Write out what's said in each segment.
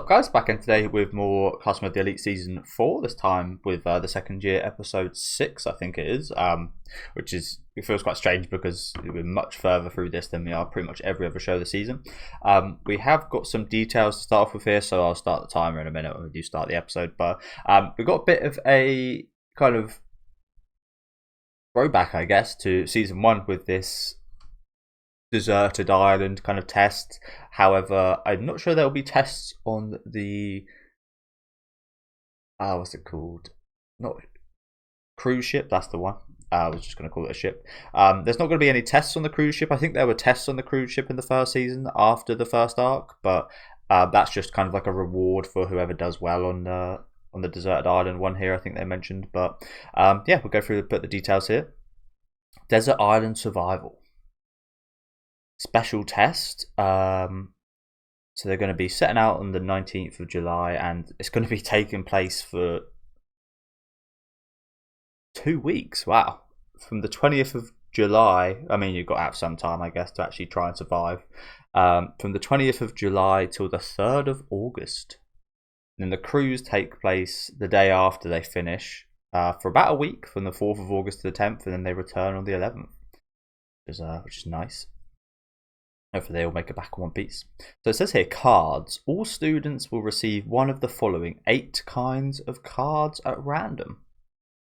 Guys, back in today with more Customer of the Elite Season 4, this time with the second year episode 6, I think it is, which is, it feels quite strange because we're much further through this than we are pretty much every other show this season. We have got some details to start off with here, so I'll start the timer in a minute when we do start the episode, but we've got a bit of a kind of throwback, I guess, to Season 1 with this deserted island kind of test. However, I'm not sure there will be tests on the what's it called? Not cruise ship. That's the one. I was just going to call it a ship. There's not going to be any tests on the cruise ship. I think there were tests on the cruise ship in the first season after the first arc, but that's just kind of like a reward for whoever does well on the deserted island one here. I think they mentioned, but yeah, we'll go through the details here. Desert island survival. Special test. So they're going to be setting out on the 19th of July, and it's going to be taking place for 2 weeks. Wow. From the 20th of July, I mean, you've got to have some time, I guess, to actually try and survive. From the 20th of July till the 3rd of August. And then the cruise take place the day after they finish, for about a week, from the 4th of August to the 10th, and then they return on the 11th, which is nice. Hopefully they all make it back in one piece. So it says here, cards. All students will receive one of the following 8 kinds of cards at random.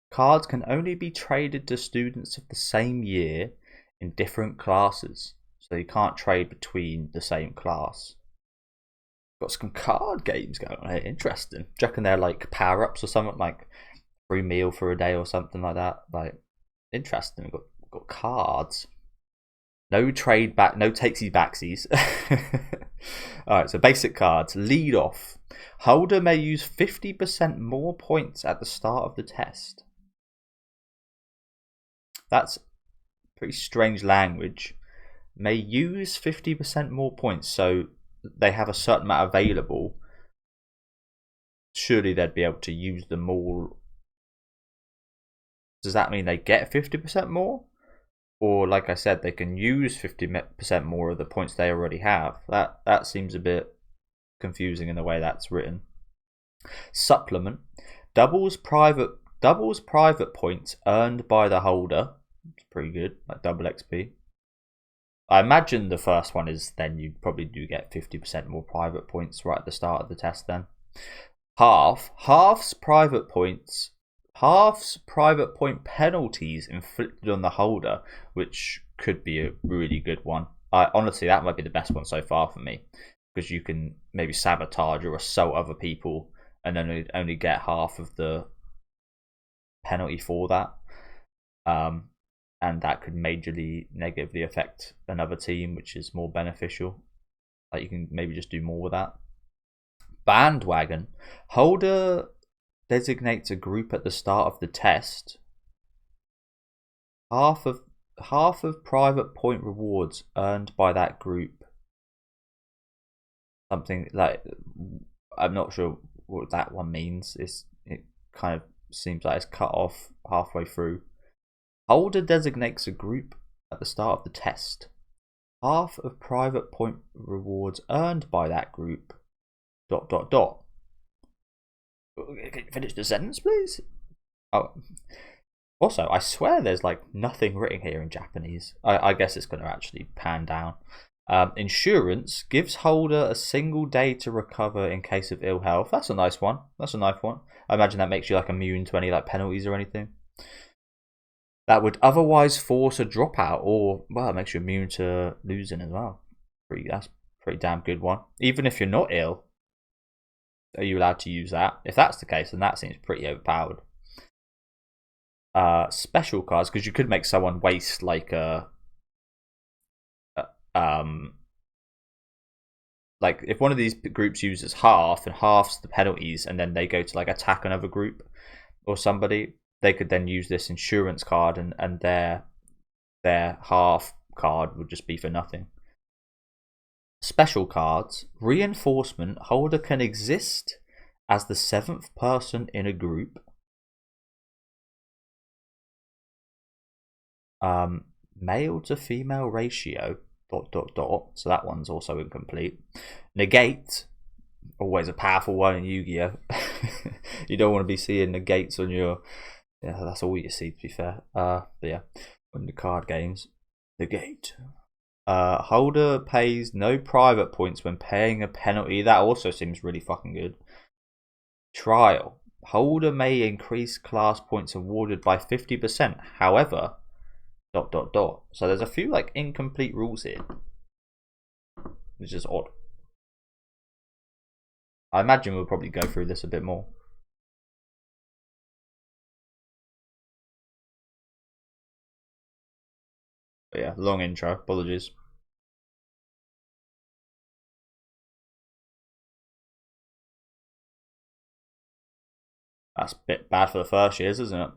Cards can only be traded to students of the same year in different classes. So you can't trade between the same class. Got some card games going on here. Interesting. Do you reckon they're like power-ups or something? Like free meal for a day or something like that? Like, interesting. We've got cards. No trade back, no takesies backsies. Alright, so basic cards. Lead off. Holder may use 50% more points at the start of the test. That's pretty strange language. May use 50% more points, so they have a certain amount available. Surely they'd be able to use them all. Does that mean they get 50% more? Or, like I said, they can use 50% more of the points they already have. That seems a bit confusing in the way that's written. Supplement. Doubles private points earned by the holder. It's pretty good, like double XP. I imagine the first one is then you probably do get 50% more private points right at the start of the test then. Halves private points. Halves private point penalties inflicted on the holder, which could be a really good one. Honestly, that might be the best one so far for me, because you can maybe sabotage or assault other people and then only get half of the penalty for that. And that could majorly negatively affect another team, which is more beneficial. Like, you can maybe just do more with that. Bandwagon. Holder designates a group at the start of the test. Half of private point rewards earned by that group. Something like, I'm not sure what that one means. It kind of seems like it's cut off halfway through. Holder designates a group at the start of the test. Half of private point rewards earned by that group. ... Can you finish the sentence, please? Oh, also, I swear there's like nothing written here in Japanese. I guess it's going to actually pan down. Insurance gives holder a single day to recover in case of ill health. That's a nice one. That's a nice one. I imagine that makes you like immune to any like penalties or anything. That would otherwise force a dropout, or well, it makes you immune to losing as well. That's a pretty damn good one. Even if you're not ill, are you allowed to use that? If that's the case, then that seems pretty overpowered. Special cards, because you could make someone waste like like if one of these groups uses half and halves the penalties, and then they go to like attack another group or somebody, they could then use this insurance card, and their half card would just be for nothing. Special cards. Reinforcement. Holder can exist as the 7th person in a group. Male to female ratio. ... So that one's also incomplete. Negate. always a powerful one in Yu-Gi-Oh. You don't want to be seeing the gates on your. Yeah, that's all you see, to be fair. But yeah, on the card games, the gate. Holder pays no private points when paying a penalty. That also seems really fucking good. Trial. Holder may increase class points awarded by 50%. However, ... So there's a few like incomplete rules here, which is odd. I imagine we'll probably go through this a bit more. But yeah, long intro. Apologies. That's a bit bad for the first years, isn't it?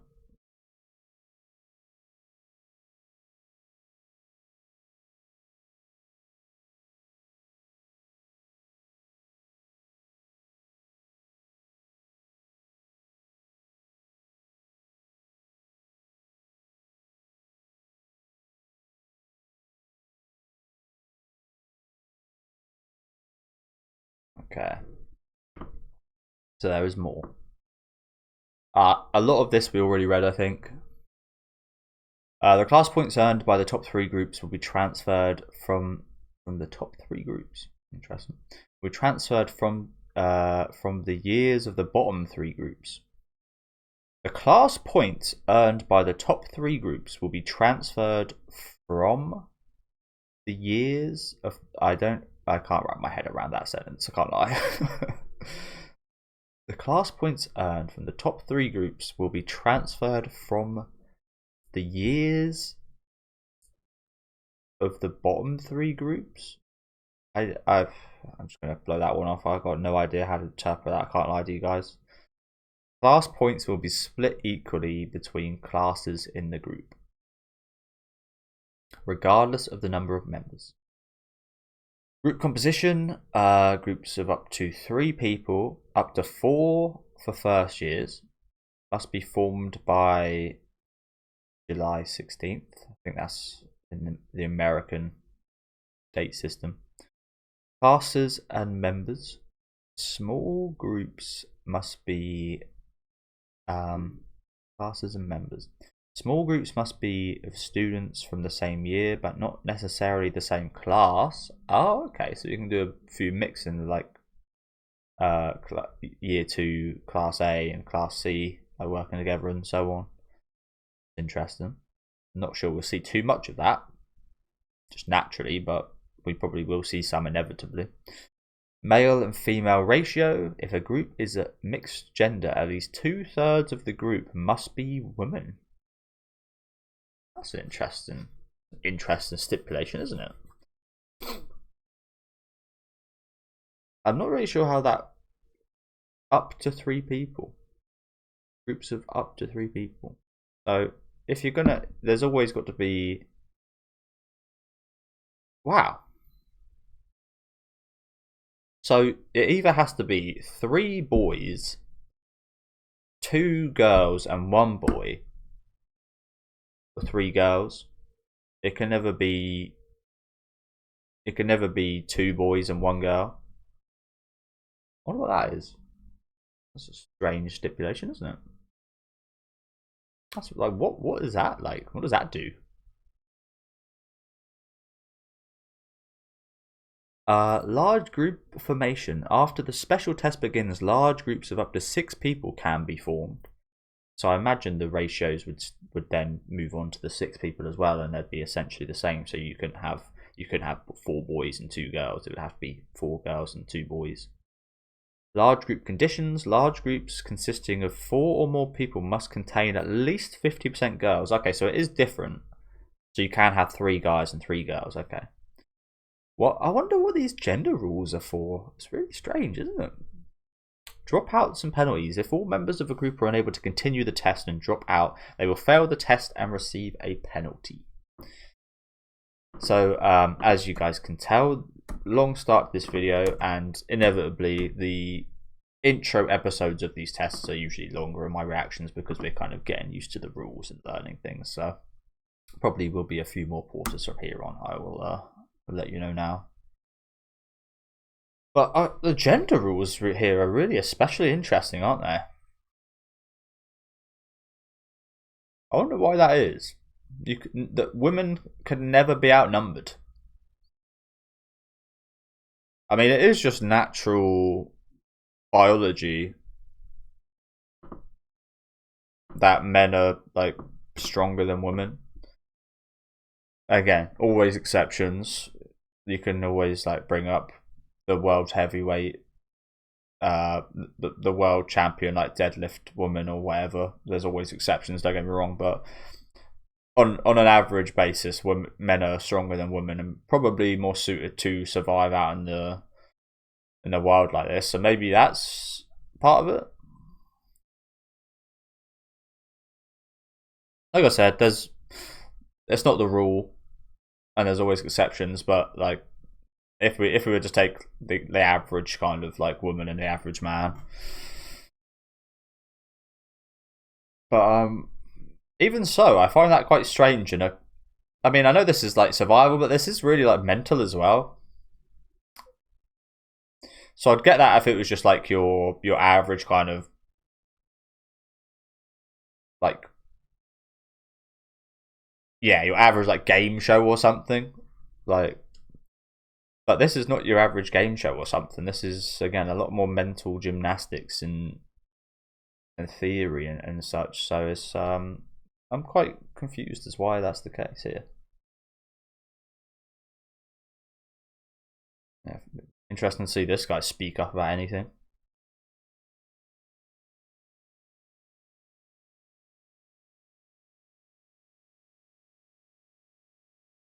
Okay. So there is more. A lot of this we already read, I think. The class points earned by the top 3 groups will be transferred from the top 3 groups. Interesting. Will be transferred from the years of the bottom 3 groups. The class points earned by the top 3 groups will be transferred from the years of. I can't wrap my head around that sentence. I can't lie. The class points earned from the top 3 groups will be transferred from the years of the bottom 3 groups. I'm just gonna blow that one off. I've got no idea how to interpret that. I can't lie to you guys. Class points will be split equally between classes in the group, regardless of the number of members. Group composition, groups of up to 3 people, up to 4 for first years, must be formed by July 16th. I think that's in the American date system. Classes and members. Small groups must be classes and members. Small groups must be of students from the same year, but not necessarily the same class. Oh, okay. So you can do a few mixing, like year 2, class A and class C, like working together and so on. Interesting. Not sure we'll see too much of that, just naturally, but we probably will see some inevitably. Male and female ratio. If a group is a mixed gender, at least 2/3 of the group must be women. That's an interesting stipulation, isn't it? I'm not really sure how that. Up to 3 people. Groups of up to 3 people. So if you're gonna, there's always got to be. Wow. So it either has to be 3 boys, 2 girls, and 1 boy, or 3 girls. It can never be 2 boys and 1 girl. I wonder what that is. That's a strange stipulation, isn't it? That's like, what is that like? What does that do? Large group formation. After the special test begins, large groups of up to 6 people can be formed. So I imagine the ratios would then move on to the 6 people as well, and they'd be essentially the same. So you couldn't have 4 boys and 2 girls. It would have to be 4 girls and 2 boys. Large group conditions. Large groups consisting of 4 or more people must contain at least 50% girls. Okay, so it is different. So you can have 3 guys and 3 girls. Okay. Well, I wonder what these gender rules are for. It's really strange, isn't it? Dropouts and penalties. If all members of a group are unable to continue the test and drop out, they will fail the test and receive a penalty. So, as you guys can tell, long start to this video, and inevitably the intro episodes of these tests are usually longer in my reactions because we're kind of getting used to the rules and learning things. So, probably will be a few more pauses from here on. I will let you know now. But the gender rules here are really especially interesting, aren't they? I wonder why that is. That women can never be outnumbered. I mean, it is just natural biology that men are like stronger than women. Again, always exceptions. You can always like bring up the world's heavyweight, the world champion, like deadlift woman or whatever. There's always exceptions. Don't get me wrong, but on an average basis, men are stronger than women and probably more suited to survive out in a world like this. So maybe that's part of it. Like I said, it's not the rule, and there's always exceptions. But like, if we were to take the average kind of like woman and the average man, but even so, I find that quite strange. I mean, I know this is like survival, but this is really like mental as well. So I'd get that if it was just like your average kind of like, yeah, your average like game show or something. Like, but this is not your average game show or something. This is again a lot more mental gymnastics and theory and such. So it's I'm quite confused as why that's the case here. Yeah, interesting to see this guy speak up about anything.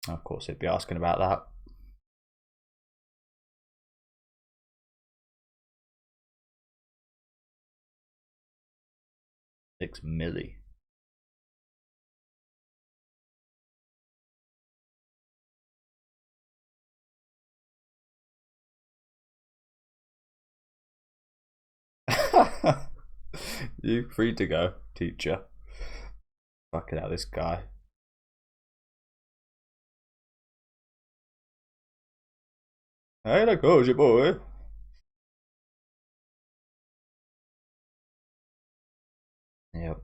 Of course, he'd be asking about that. $6 million. You free to go, teacher. Fucking hell, this guy. Hey, there goes your boy. Yep.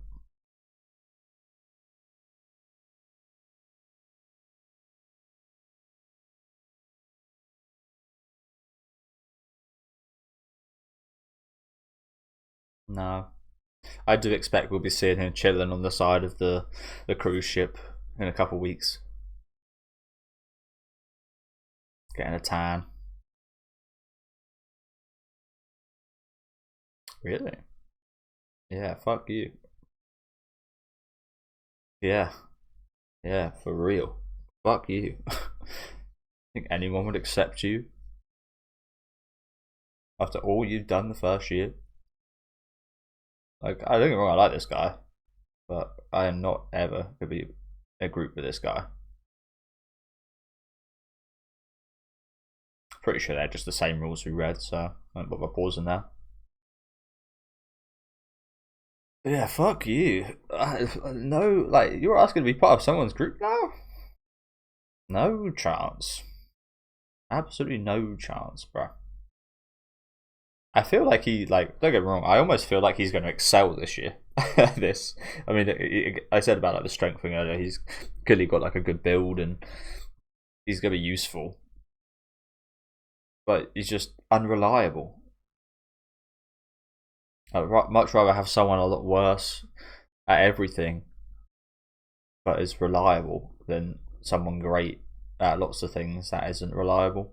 No. I do expect we'll be seeing him chilling on the side of the cruise ship in a couple of weeks. Getting a tan. Really? Yeah, fuck you. Yeah. Yeah, for real. Fuck you. Think anyone would accept you after all you've done the first year? Like, I don't get me wrong, I like this guy, but I am not ever gonna be a group with this guy. Pretty sure they're just the same rules we read, so I won't bother pausing now. Yeah, fuck you. No, like, you're asking to be part of someone's group now? No chance. Absolutely no chance, bro. I feel like don't get me wrong, I almost feel like he's going to excel this year. This, I mean, I said about like the strength thing earlier. He's clearly got like a good build and he's going to be useful, but he's just unreliable. I'd much rather have someone a lot worse at everything, but is reliable, than someone great at lots of things that isn't reliable.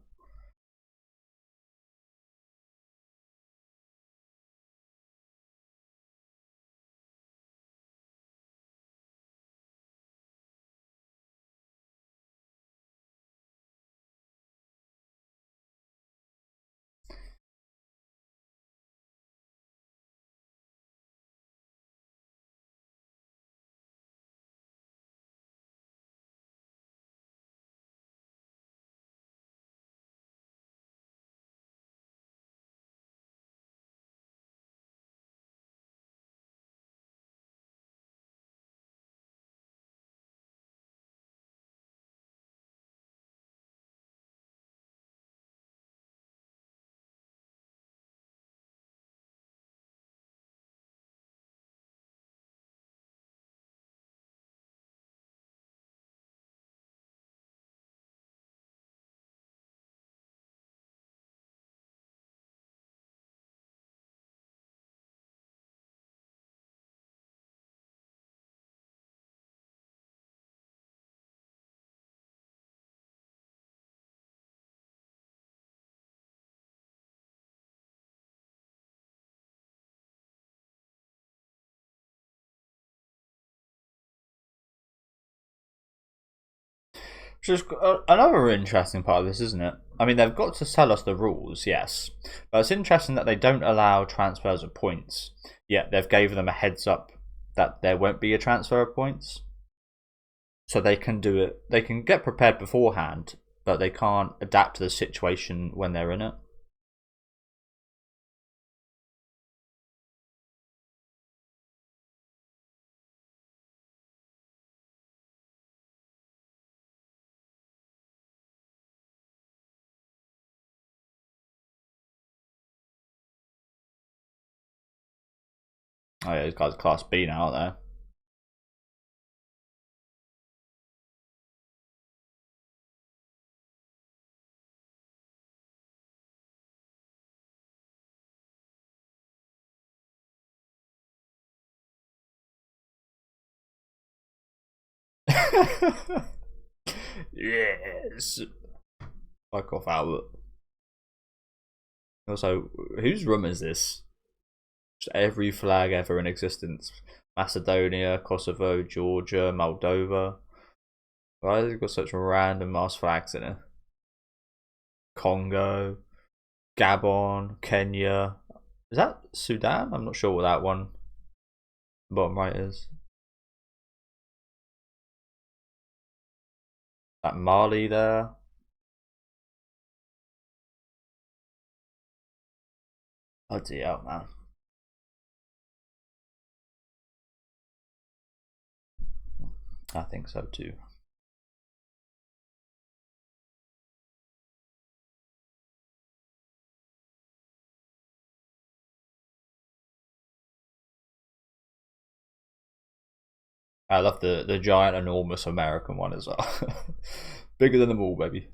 Which is another interesting part of this, isn't it? I mean, they've got to tell us the rules, yes, but it's interesting that they don't allow transfers of points. Yet they've gave them a heads up that there won't be a transfer of points, so they can do it. They can get prepared beforehand, but they can't adapt to the situation when they're in it. Oh yeah, these guys are Class B now, aren't they? Yes. Fuck off, Albert. Also, whose room is this? Just every flag ever in existence. Macedonia, Kosovo, Georgia, Moldova. Why has it got such random ass flags in it? Congo, Gabon, Kenya. Is that Sudan? I'm not sure what that one bottom right is. That Mali there. Oh dear, man. I think so too. I love the giant, enormous American one as well. Bigger than them all, baby.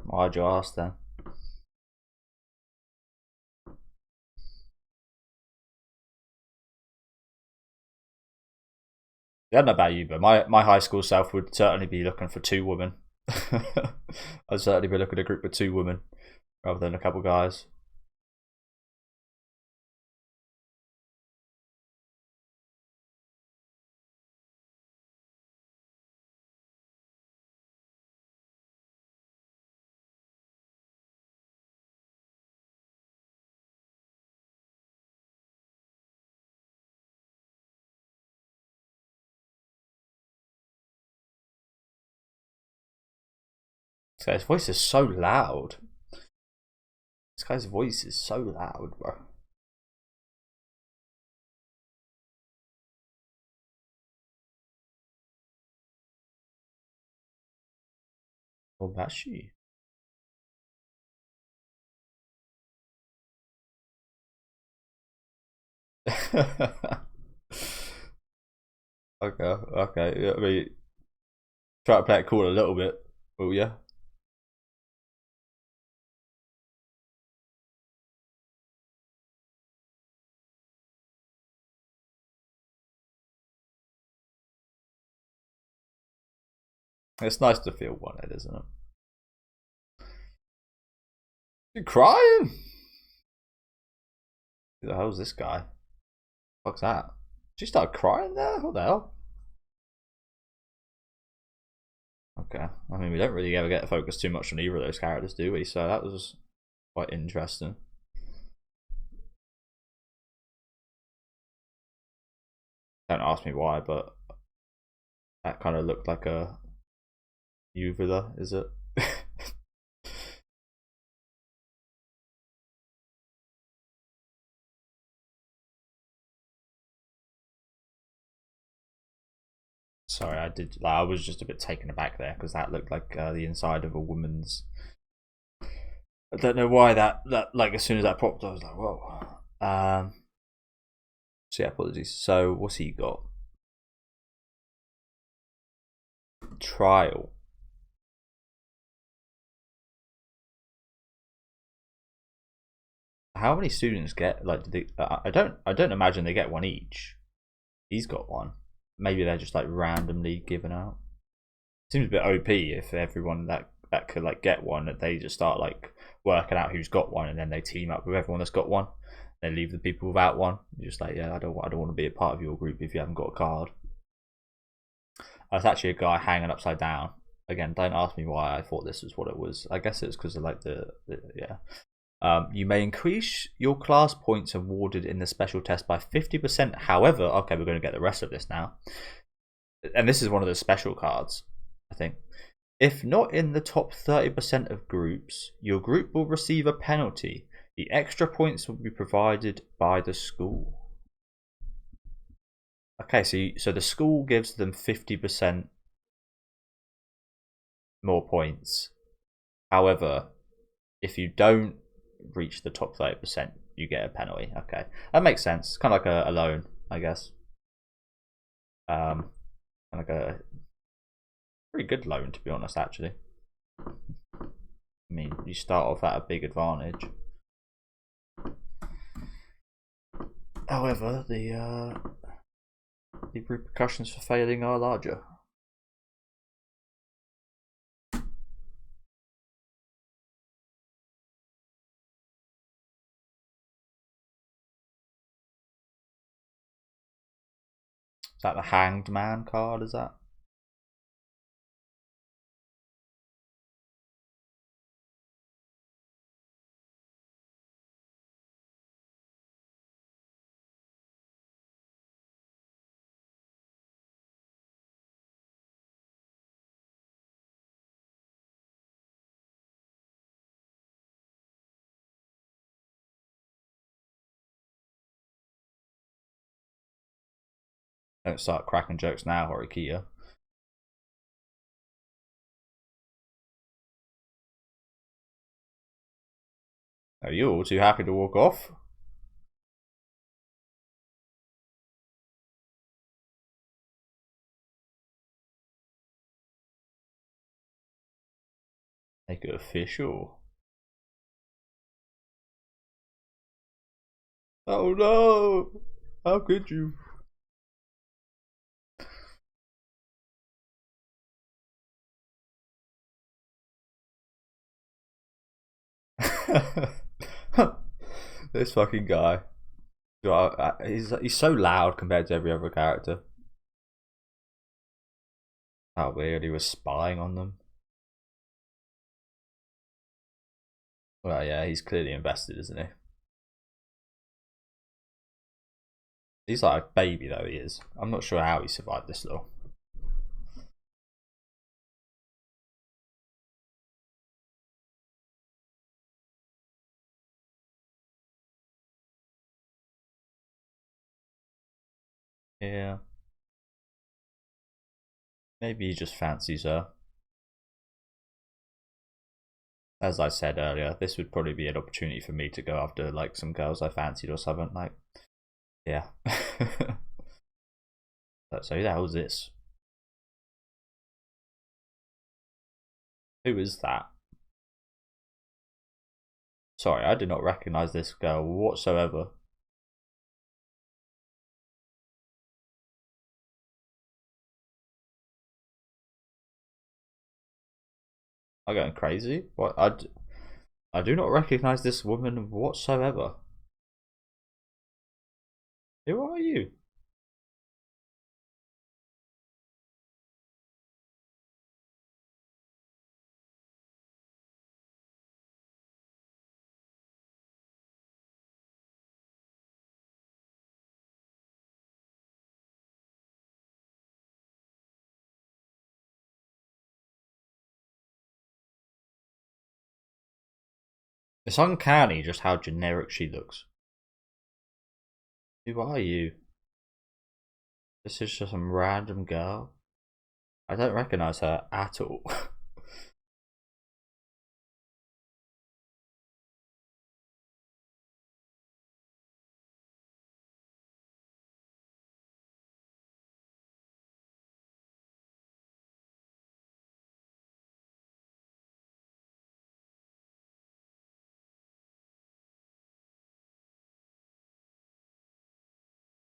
Why'd you ask then? I don't know about you, but my high school self would certainly be looking for 2 women. I'd certainly be looking at a group of 2 women rather than a couple guys. This guy's voice is so loud. This guy's voice is so loud, bro. Obashi. Okay. Yeah, I mean, try to play it cool a little bit. Oh yeah. It's nice to feel wanted, isn't it? You crying? Who the hell's this guy? What's that? She started crying there? What the hell? Okay. I mean, we don't really ever get focused too much on either of those characters, do we? So that was quite interesting. Don't ask me why, but that kind of looked like a uvula, is it? Sorry, I was just a bit taken aback there because that looked like the inside of a woman's. I don't know why that like as soon as that popped, I was like, whoa. So yeah, apologies. So what's he got? Trial. How many students get, like, I don't imagine they get one each. He's got one. Maybe they're just like randomly given out. Seems a bit OP if everyone that could like get one, that they just start like working out who's got one, and then they team up with everyone that's got one. They leave the people without one. You're just like, yeah, I don't want to be a part of your group if you haven't got a card. That's actually a guy hanging upside down. Again, don't ask me why I thought this was what it was. I guess it's because of like yeah. You may increase your class points awarded in the special test by 50%. However, okay, we're going to get the rest of this now. And this is one of the special cards, I think. If not in the top 30% of groups, your group will receive a penalty. The extra points will be provided by the school. Okay, so the school gives them 50% more points. However, if you don't reach the top 30%, you get a penalty. Okay, that makes sense. It's kind of like a loan, I guess. Like a pretty good loan, to be honest. Actually, I mean, you start off at a big advantage. However, the repercussions for failing are larger. Is that the Hanged Man card? Is that? Don't start cracking jokes now, Horikia. Are you all too happy to walk off? Make it official. Oh no! How could you? This fucking guy. He's so loud compared to every other character. How weird, he was spying on them. Well, yeah, he's clearly invested, isn't he? He's like a baby, though, he is. I'm not sure how he survived this little. Yeah. Maybe he just fancies her. As I said earlier, this would probably be an opportunity for me to go after like some girls I fancied or something. Like, yeah. So who the hell is this? Who is that? Sorry, I did not recognize this girl whatsoever. I'm going crazy. What? I do not recognize this woman whatsoever. Who are you? It's uncanny just how generic she looks. Who are you? This is just some random girl. I don't recognize her at all.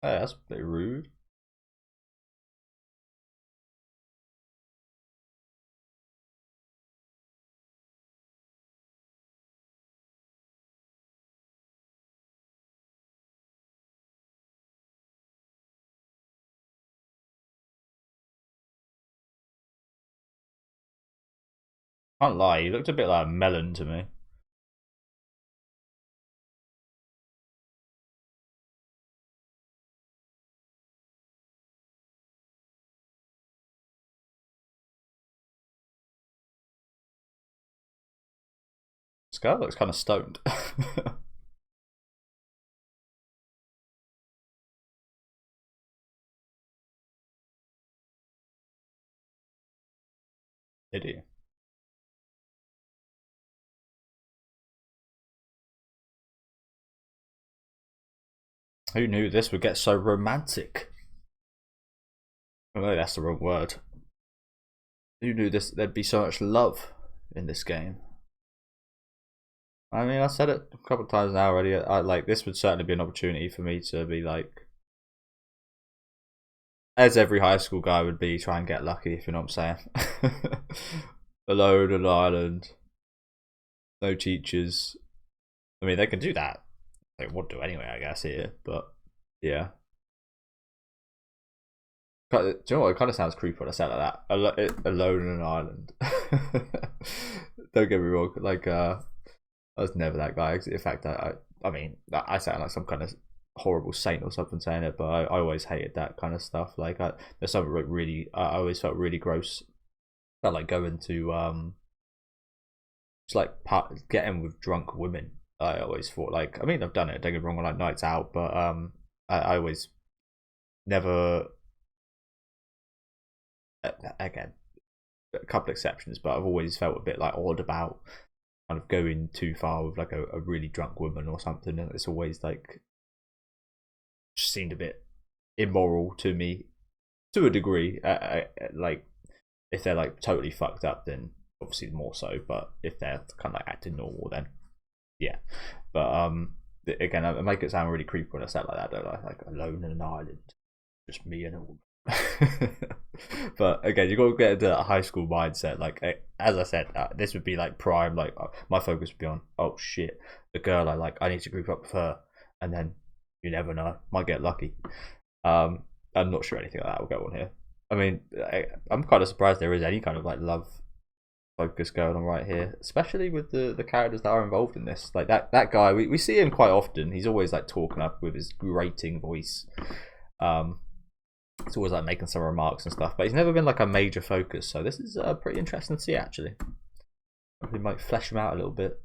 Hey, that's a bit rude. Can't lie, he looked a bit like a melon to me. This guy looks kind of stoned. Did he? Who knew this would get so romantic? Oh, maybe that's the wrong word. Who knew there'd be so much love in this game? I mean, I said it a couple of times now already. Like this would certainly be an opportunity for me to be like, as every high school guy would be, try and get lucky. If you know what I'm saying. Alone on an island, no teachers. I mean, they can do that. They would do anyway, I guess here. But yeah. Do you know what? It kind of sounds creepy when I say it like that. Alone on an island. Don't get me wrong. Like, I was never that guy. In fact, I mean, I sound like some kind of horrible saint or something saying it, but I always hated that kind of stuff. Like, there's something really, I always felt really gross. Felt like going to just like getting with drunk women. I always thought like, I mean, I've done it. Don't get me wrong, on like nights out, but I always never. Again, a couple exceptions, but I've always felt a bit like odd about kind of going too far with like a really drunk woman or something, and it's always like just seemed a bit immoral to me to a degree. Like if they're like totally fucked up, then obviously more so. But if they're kind of like acting normal, then yeah. But again, I make it sound really creepy when I say it like that, don't I? Like alone in an island, just me and a woman. But again, you got to get into a high school mindset. Like as I said, this would be like prime. Like my focus would be on, oh shit, the girl I like, I need to group up with her, and then you never know, might get lucky. I'm not sure anything like that will go on here. I mean, I'm kind of surprised there is any kind of like love focus going on right here, especially with the characters that are involved in this. Like that guy, we see him quite often. He's always like talking up with his grating voice. It's always like making some remarks and stuff, but he's never been like a major focus. So this is pretty interesting to see actually. We might flesh him out a little bit.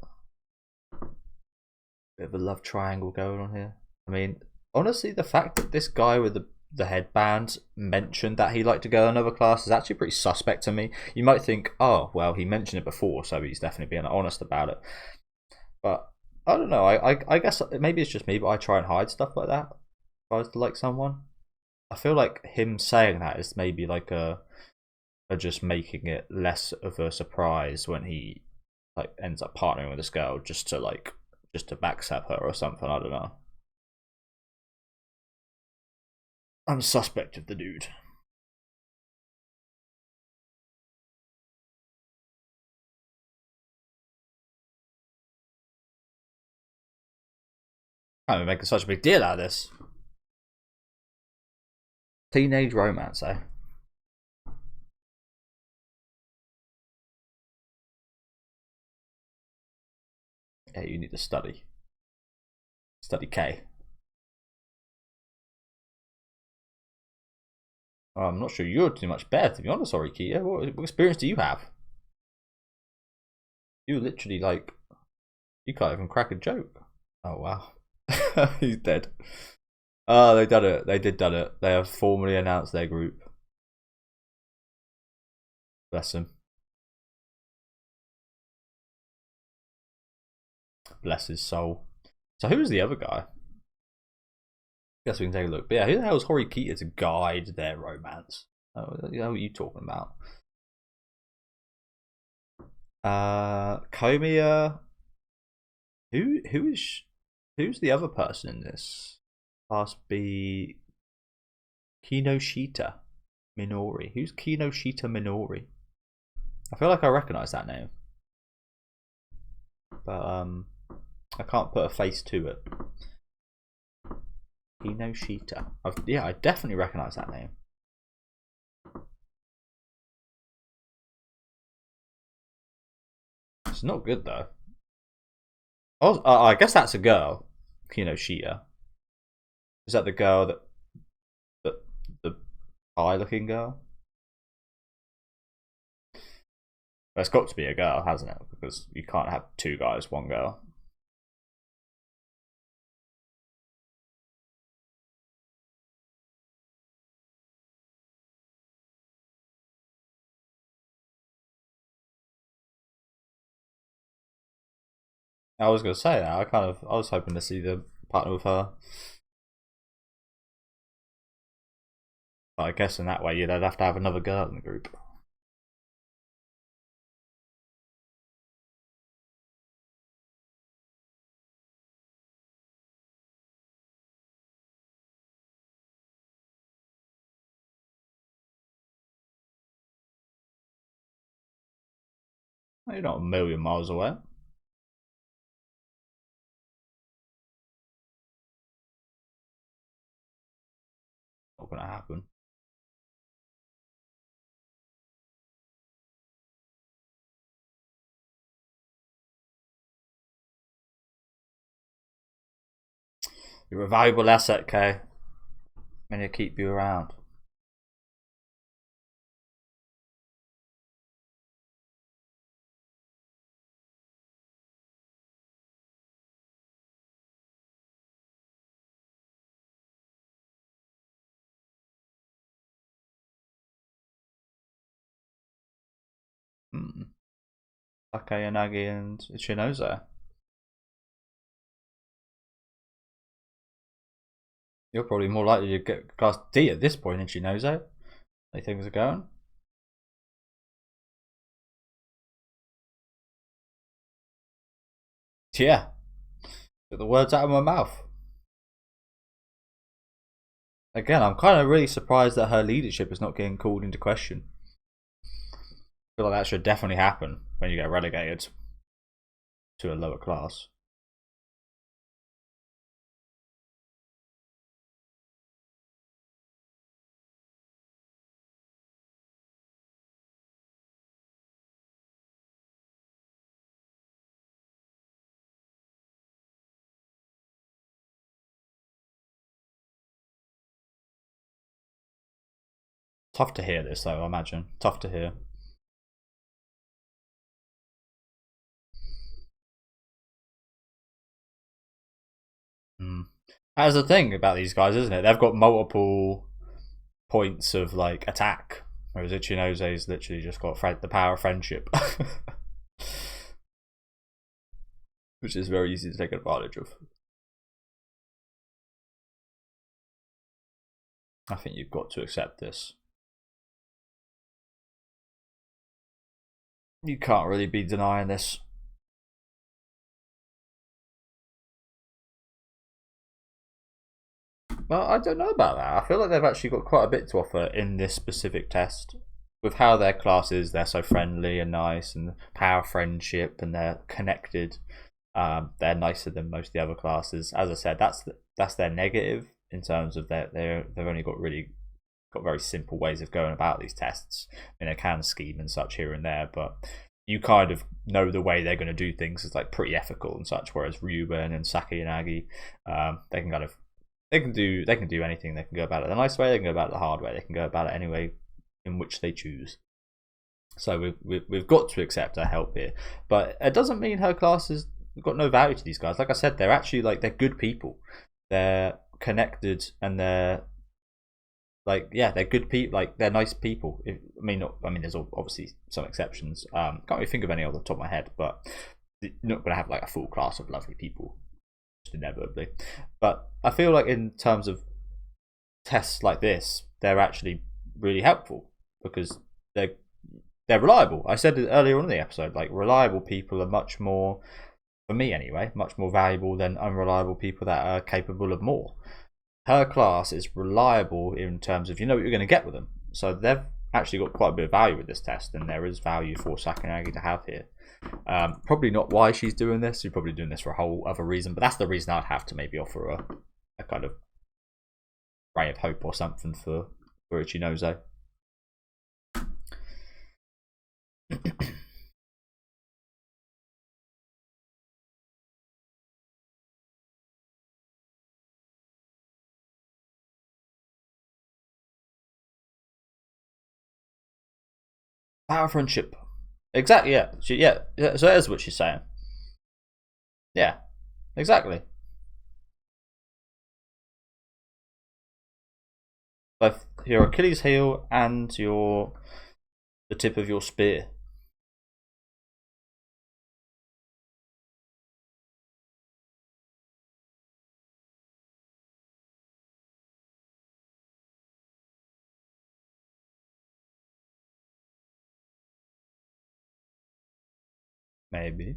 Bit of a love triangle going on here. I mean, honestly, the fact that this guy with the headband mentioned that he liked to go to another class is actually pretty suspect to me. You might think, oh, well, he mentioned it before, so he's definitely being honest about it. But I don't know. I guess maybe it's just me, but I try and hide stuff like that. If I was to like someone, I feel like him saying that is maybe like a just making it less of a surprise when he like ends up partnering with this girl just to backstab her or something. I don't know. I'm suspect of the dude. I'm making such a big deal out of this. Teenage romance, eh? Yeah, you need to study. Study K. I'm not sure you're too much better, to be honest, sorry, Kia. What experience do you have? You literally, like, you can't even crack a joke. Oh, wow. He's dead. Oh, they done it. They did done it. They have formally announced their group. Bless him. Bless his soul. So who was the other guy? Guess we can take a look. But yeah, who the hell is Horikita to guide their romance? Oh, what are you talking about? Komiya. Who's the other person in this? Class B Kinoshita Minori. Who's Kinoshita Minori? I feel like I recognise that name, but I can't put a face to it. Kinoshita. Yeah, I definitely recognise that name. It's not good though. Oh, I guess that's a girl. Kinoshita. Is that the girl that the eye-looking girl? Well, it's got to be a girl, hasn't it? Because you can't have two guys, one girl. I was gonna say that. I was hoping to see the partner with her. But I guess in that way you'd have to have another girl in the group. You're not a million miles away. Not gonna happen. You're a valuable asset, Kay. And you keep you around. Takayanagi and Ichinoze. You're probably more likely to get class D at this point in Ichinoze. How things are going. Yeah. Get the words out of my mouth. Again, I'm kind of really surprised that her leadership is not getting called into question. I feel like that should definitely happen when you get relegated to a lower class. Tough to hear this though, I imagine. Tough to hear. That's the thing about these guys, isn't it? They've got multiple points of like attack, whereas Ichinoze's literally just got the power of friendship, which is very easy to take advantage of. I think you've got to accept this. You can't really be denying this. Well, I don't know about that. I feel like they've actually got quite a bit to offer in this specific test. With how their class is, they're so friendly and nice, and power friendship, and they're connected. They're nicer than most of the other classes. As I said, that's their negative in terms of they've only got very simple ways of going about these tests. I mean, they can scheme and such here and there, but you kind of know the way they're going to do things is like pretty ethical and such. Whereas Ryuben and Sakayanagi, they can do anything. They can go about it the nice way. They can go about it the hard way. They can go about it any way in which they choose. So we've got to accept her help here, but it doesn't mean her class has got no value to these guys. Like I said, they're actually they're good people. They're connected and they're they're good people. Like they're nice people. I mean, there's obviously some exceptions. Can't really think of any off the top of my head, but you're not going to have like a full class of lovely people, just inevitably. But I feel like in terms of tests like this, they're actually really helpful because they're reliable. I said it earlier on in the episode, like reliable people are much more, for me anyway, much more valuable than unreliable people that are capable of more. her class is reliable in terms of you know what you're going to get with them. So they've actually got quite a bit of value with this test, and there is value for Sakanagi to have here. Probably not why she's doing this. She's probably doing this for a whole other reason, but that's the reason I'd have to maybe offer a kind of ray of hope or something for Ichinose. Power friendship. Exactly, yeah. So that's what she's saying. Yeah, exactly. Both your Achilles heel and the tip of your spear. Maybe.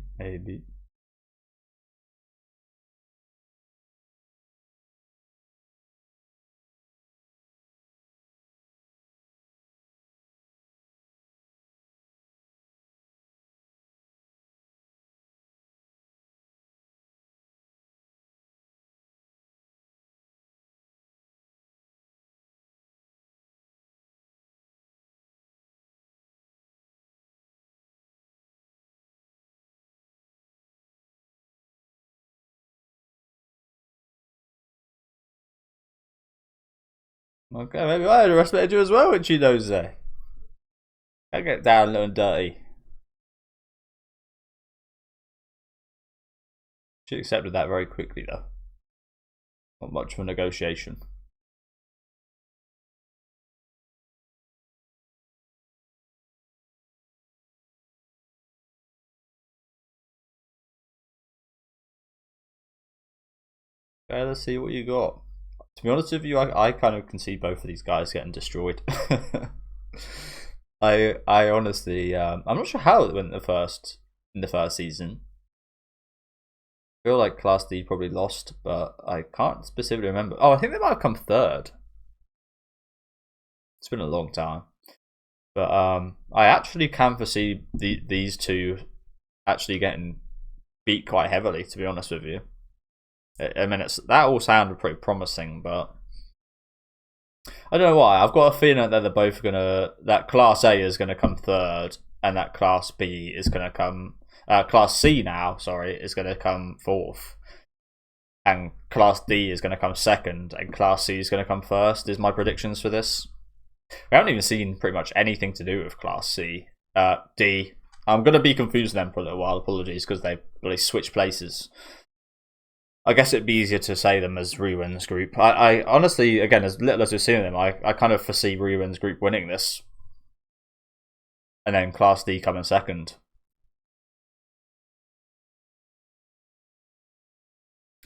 Okay, maybe I would have respected you as well, Ichinose. I get down low and dirty. She accepted that very quickly, though. Not much of a negotiation. Okay, let's see what you got. To be honest with you, I kind of can see both of these guys getting destroyed. I honestly, I'm not sure how it went in the first season. I feel like Class D probably lost, but I can't specifically remember. Oh, I think they might have come third. It's been a long time, but I actually can foresee these two actually getting beat quite heavily. To be honest with you, I mean that all sounded pretty promising, but I don't know why. I've got a feeling that they're both gonna. That Class A is gonna come third, and that Class B is gonna come. Class C now, sorry, is gonna come fourth, and Class D is gonna come second, and Class C is gonna come first. Is my predictions for this. We haven't even seen pretty much anything to do with Class C. D. I'm gonna be confused then for a little while. Apologies, because they switch places. I guess it'd be easier to say them as Ruin's group. I honestly, again, as little as we've seen them, I kind of foresee Ruin's group winning this. And then Class D coming second.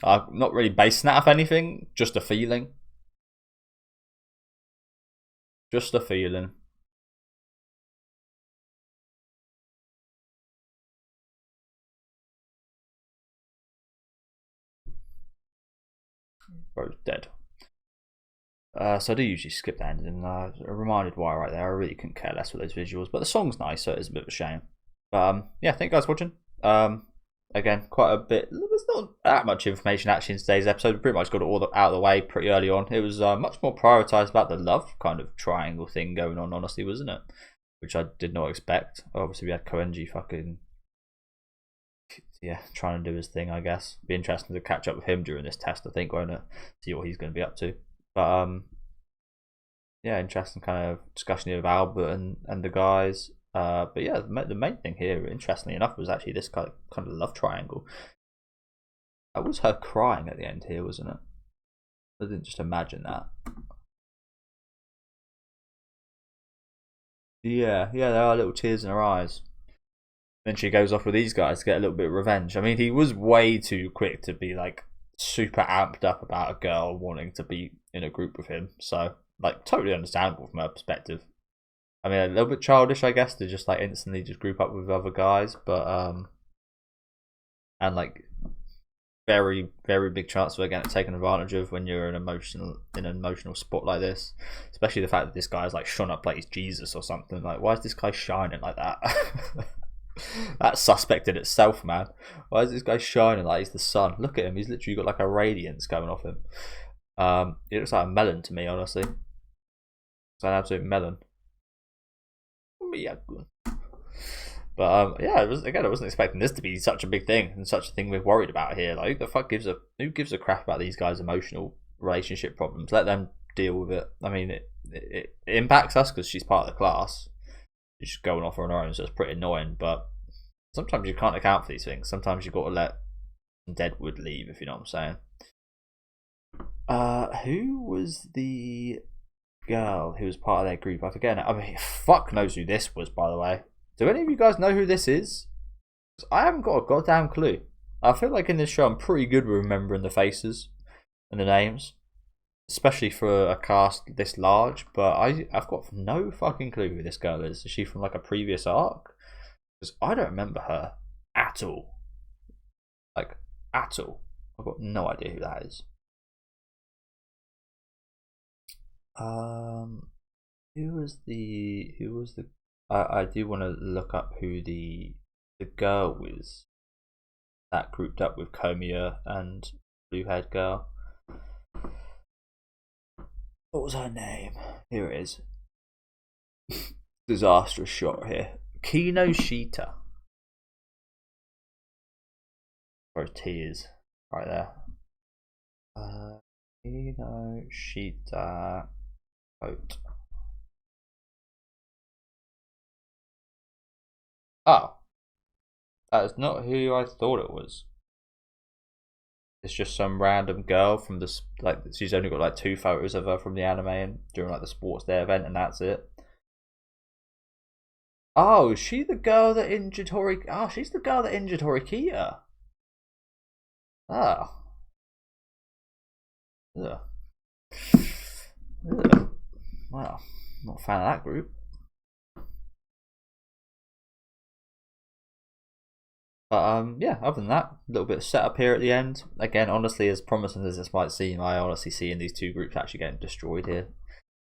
I'm not really basing that off anything, just a feeling. Just a feeling. Bro's dead. So I do usually skip that ending, and I reminded why right there. I really couldn't care less with those visuals, but the song's nice, so it is a bit of a shame. But yeah, thank you guys for watching. Again, quite a bit. There's not that much information actually in today's episode. We pretty much got it all out of the way pretty early on. It was much more prioritised about the love kind of triangle thing going on, honestly, wasn't it? Which I did not expect. Obviously, we had Koenji fucking trying to do his thing, I guess. Be interesting to catch up with him during this test, I think, won't it? See what he's going to be up to. But yeah, interesting kind of discussion here with Albert and the guys. But yeah, the main thing here, interestingly enough, was actually this kind of love triangle. That was her crying at the end here, wasn't it? I didn't just imagine that. Yeah, there are little tears in her eyes. Then she goes off with these guys to get a little bit of revenge. I mean, he was way too quick to be like super amped up about a girl wanting to be in a group with him. So, like, totally understandable from her perspective. I mean, a little bit childish, I guess, to just like instantly just group up with other guys, but and like very, very big chance of getting taken advantage of when you're in an emotional spot like this. Especially the fact that this guy's like shone up like he's Jesus or something. Like, why is this guy shining like that? That's suspect in itself, man. Why is this guy shining like he's the sun? Look at him. He's literally got like a radiance coming off him. It looks like a melon to me, honestly. It's an absolute melon. But yeah, I wasn't expecting this to be such a big thing and such a thing we're worried about here. Like, who gives a crap about these guys' emotional relationship problems? Let them deal with it. I mean, it impacts us because she's part of the class. She's just going off on her own, so it's pretty annoying. But sometimes you can't account for these things. Sometimes you've got to let Deadwood leave, if you know what I'm saying. Who was the girl who was part of their group? I forget. I mean, fuck knows who this was, by the way. Do any of you guys know who this is? I haven't got a goddamn clue. I feel like in this show I'm pretty good with remembering the faces and the names, especially for a cast this large, but I've got no fucking clue who this girl is. Is she from like a previous arc? Because I don't remember her at all. Like, at all. I've got no idea who that is. Who was the I do want to look up who the girl was that grouped up with Komiya and blue haired girl. What was her name? Here it is. Disastrous shot here. Kinoshita. Or T is right there. Kinoshita COTE. Oh, that is not who I thought it was. It's just some random girl from the she's only got like 2 photos of her from the anime and during like the sports day event, and that's it. Oh, is she the girl that injured Oh, she's the girl that injured Horikoya. Oh. Ugh. Ugh. Wow, not a fan of that group. But yeah, other than that, a little bit of setup here at the end. Again, honestly, as promising as this might seem, I honestly see in these two groups actually getting destroyed here.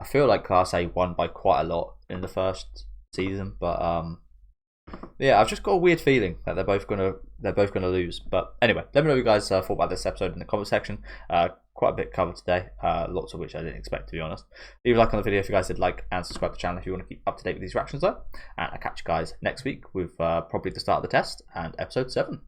I feel like Class A won by quite a lot in the first season, but yeah, I've just got a weird feeling that they're both gonna lose. But anyway, let me know what you guys thought about this episode in the comment section. Quite a bit covered today, lots of which I didn't expect, to be honest. Leave a like on the video if you guys did like, and subscribe to the channel if you want to keep up to date with these reactions though. And I'll catch you guys next week with probably the start of the test and episode 7.